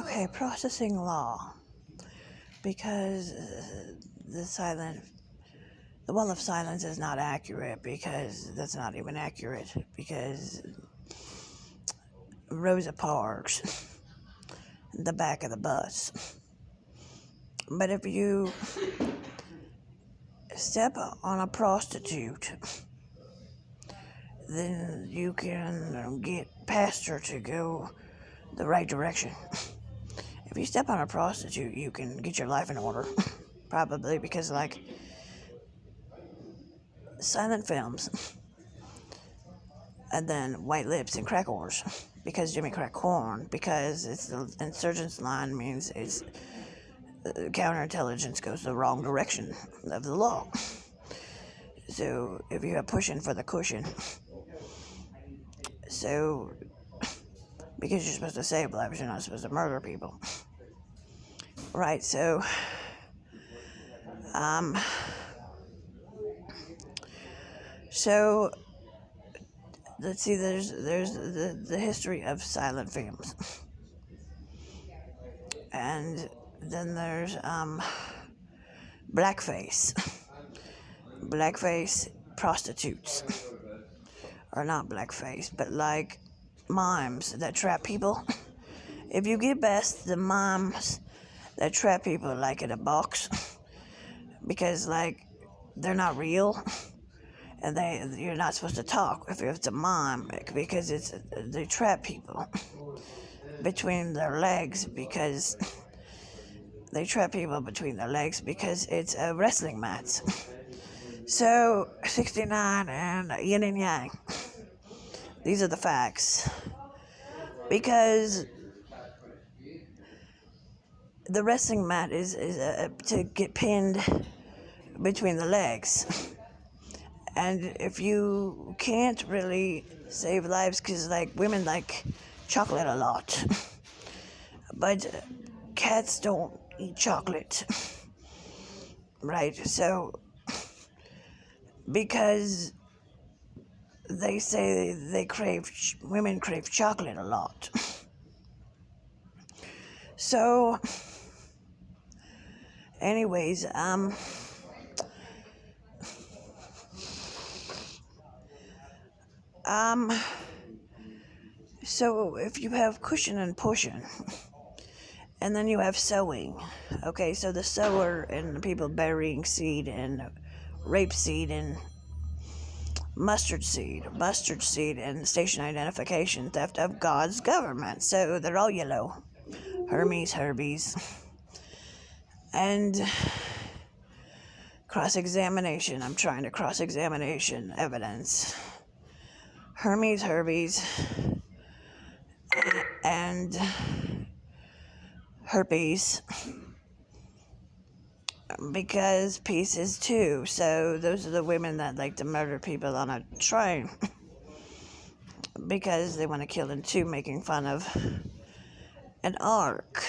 Okay, processing law. Because the wall of silence is not accurate, because that's not even accurate, because Rosa Parks, the back of the bus. But if you step on a prostitute, then you can get past her to go the right direction. If you step on a prostitute, you can get your life in order. Probably because, like, silent films, and then white lips and crack whores. Because Jimmy crack corn, because it's the insurgent's line means it's counterintelligence goes the wrong direction of the law. So if you are pushing for the cushion, so because you're supposed to save lives, you're not supposed to murder people, right? So, um, so let's see. There's the history of silent films, and then there's blackface. Blackface prostitutes, or not blackface, but like mimes that trap people. If you get past the mimes that trap people like in a box, because like they're not real, and you're not supposed to talk if it's a mime, because they trap people between their legs, because they trap people between their legs because it's a wrestling match. So 69 and yin and yang. These are the facts. Because the wrestling mat is to get pinned between the legs. And if you can't really save lives, because like women like chocolate a lot, but cats don't eat chocolate, right? So because they say women crave chocolate a lot. So anyways, so if you have cushion and pushing, and then you have sowing, okay, so the sower and the people burying seed and rapeseed and mustard seed and station identification, theft of God's government, so they're all yellow. Herbies. And cross-examination, I'm trying to cross-examination evidence. Herbies, and herpes, because peace is too. So those are the women that like to murder people on a train because they want to kill them too, making fun of an ark,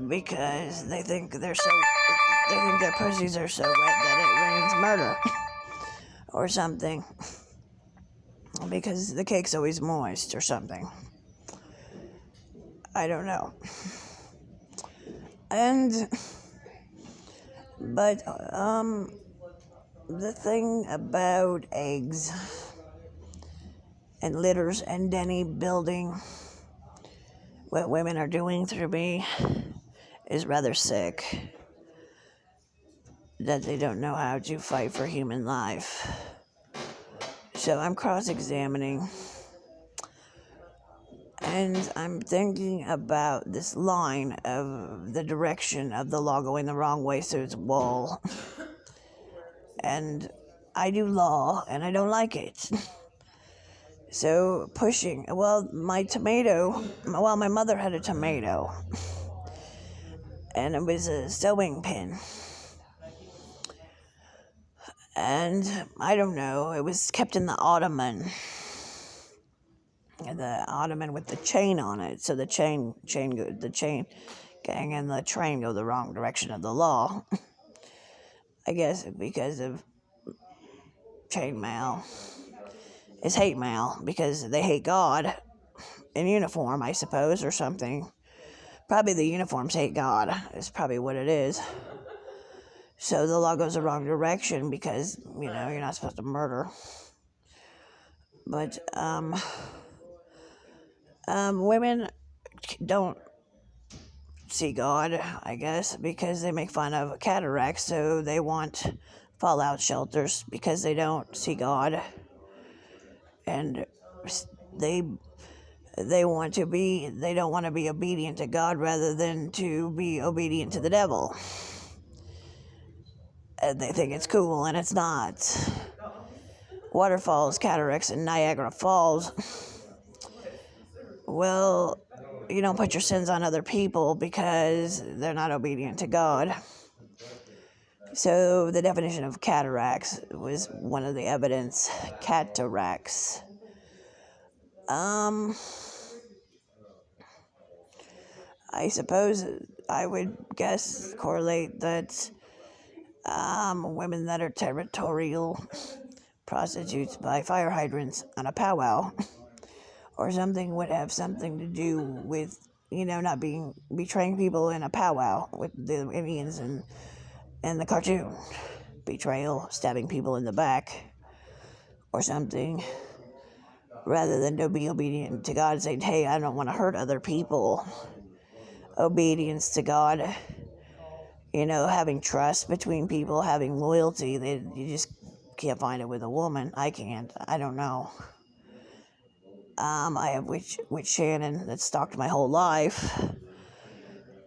because they think their pussies are so wet that it rains murder or something, because the cake's always moist or something. I don't know. But the thing about eggs and litters and Denny building what women are doing through me is rather sick. That they don't know how to fight for human life. So I'm cross-examining, and I'm thinking about this line of the direction of the law going the wrong way, so it's a wall. And I do law, and I don't like it. So pushing, my mother had a tomato, and it was a sewing pin. And I don't know, it was kept in the ottoman with the chain on it, so the chain gang and the train go the wrong direction of the law. I guess because of chain mail is hate mail, because they hate God in uniform, I suppose, or something. Probably the uniforms hate God, is probably what it is. So the law goes the wrong direction because, you're not supposed to murder. But, women don't see God, I guess, because they make fun of cataracts, so they want fallout shelters because they don't see God. And they they don't want to be obedient to God rather than to be obedient to the devil. And they think it's cool, and it's not. Waterfalls, cataracts, and Niagara Falls. Well, you don't put your sins on other people because they're not obedient to God. So the definition of cataracts was one of the evidence. Cataracts. I suppose I would guess correlate that women that are territorial prostitutes by fire hydrants on a powwow or something would have something to do with, not betraying people in a powwow with the Indians and the cartoon. Betrayal, stabbing people in the back or something, rather than to be obedient to God, saying, hey, I don't want to hurt other people. Obedience to God, having trust between people, having loyalty. You just can't find it with a woman. I can't. I don't know. I have witch Shannon that stalked my whole life.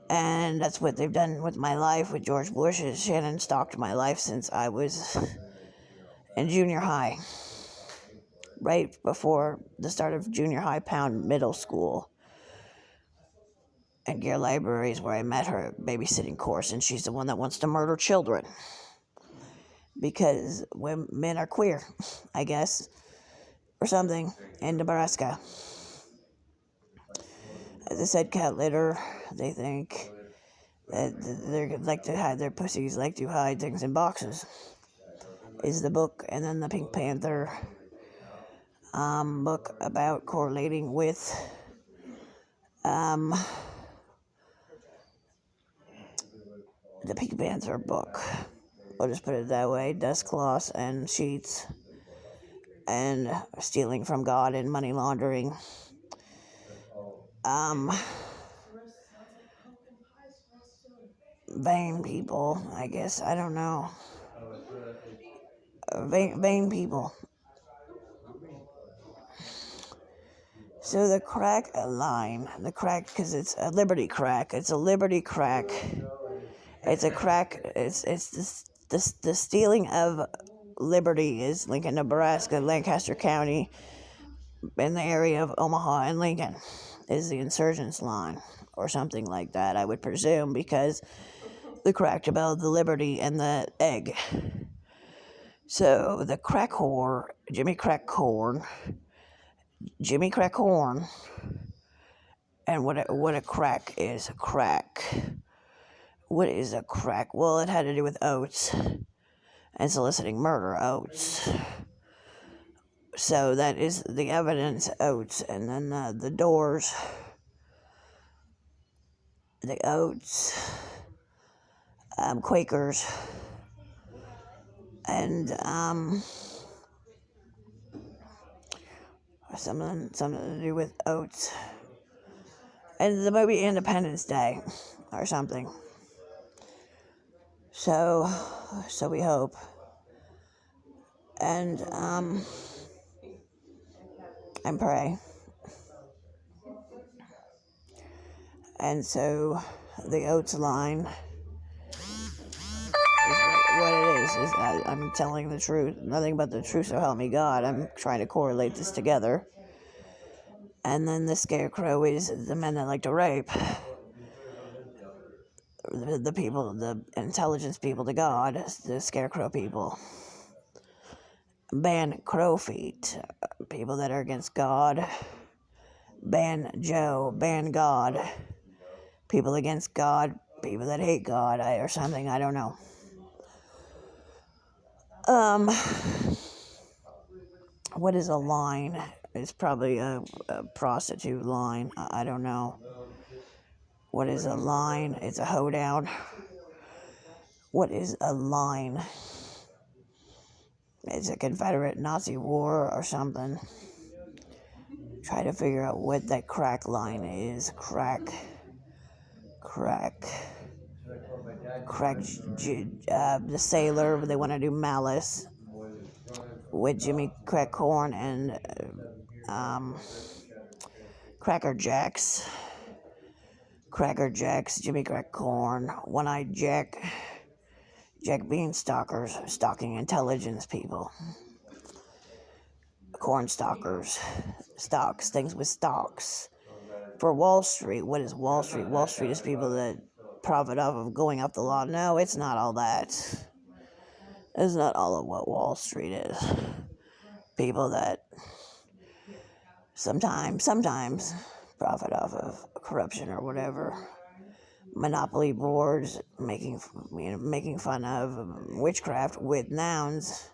And that's what they've done with my life with George Bush. Is Shannon stalked my life since I was in junior high. Right before the start of junior high, Pound Middle School. And Gare Library is where I met her babysitting course. And she's the one that wants to murder children. Because men are queer, I guess. Or something, in Nebraska. As I said, cat litter, they think that they like to hide their pussies, like to hide things in boxes, is the book. And then the Pink Panther book about correlating with the Pink Panther book. I'll just put it that way, dust cloths and sheets and stealing from God and money laundering. Vain people, I guess. I don't know. Vain people. So the crack line, because it's a Liberty crack. It's a Liberty crack. It's a crack. It's the stealing of liberty is Lincoln, Nebraska, Lancaster County, in the area of Omaha and Lincoln, is the insurgents line or something like that, I would presume, because the crack about the Liberty and the egg. So the crack whore, Jimmy Crack Horn, and what a crack is. A crack. What is a crack? Well, it had to do with oats and soliciting murder. Oats. So that is the evidence. Oats, and then the doors. The oats. Quakers. And something to do with oats. And the movie Independence Day or something. So we hope. And and pray. And so the oats line is what it is I'm telling the truth, nothing but the truth, so help me God. I'm trying to correlate this together. And then the scarecrow is the men that like to rape the people, the intelligence people to God, the scarecrow people. Ban crow feet, people that are against God. Ban Joe, ban God, people against God, people that hate God, or something, I don't know. What is a line? It's probably a prostitute line, I don't know. What is a line? It's a hoedown. What is a line? It's a Confederate Nazi war or something. Try to figure out what that crack line is. Crack. The sailor, they want to do Malice with Jimmy Crack Corn and Cracker Jacks, Jimmy Crack Corn, One-Eyed Jack Beanstalkers, stalking intelligence people, corn stalkers, stocks, things with stocks. For Wall Street, what is Wall Street? Wall Street is people that profit off of going up the law. No, it's not all that. It's not all of what Wall Street is. People that sometimes profit off of corruption or whatever. Monopoly boards making fun of witchcraft with nouns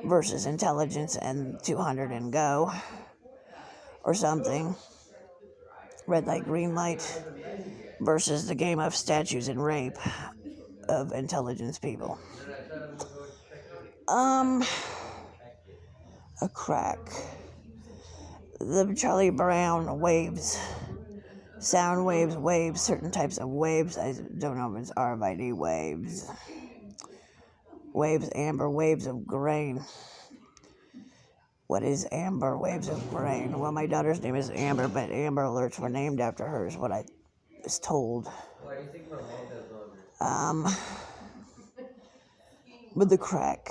versus intelligence and 200 and go or something. Red light, green light versus the game of statues and rape of intelligence people. A crack. The Charlie Brown waves. Sound waves, certain types of waves. I don't know if it's RFID waves. Waves, amber, waves of grain. What is amber? Waves of grain. Well, my daughter's name is Amber, but Amber Alerts were named after her, is what I was told. But the crack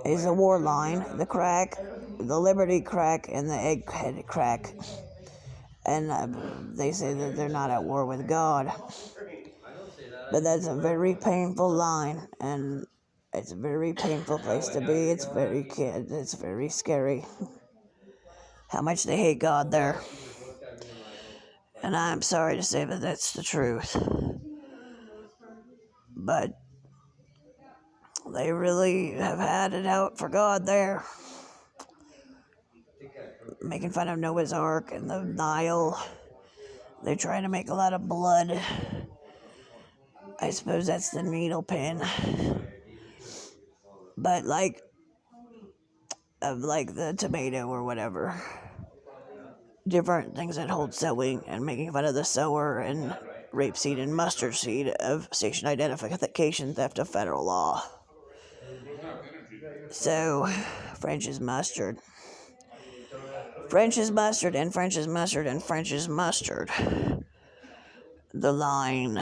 is a war line. The crack, the Liberty crack, and the egghead crack. And they say that they're not at war with God. But that's a very painful line, and it's a very painful place to be. It's very scary how much they hate God there. And I'm sorry to say that that's the truth. But they really have had it out for God there. Making fun of Noah's Ark and the Nile. They're trying to make a lot of blood. I suppose that's the needle pin. But like the tomato or whatever. Different things that hold sowing and making fun of the sower and rapeseed and mustard seed of station identification theft of federal law. So, French's mustard. French's mustard and French's mustard and French's mustard. The line.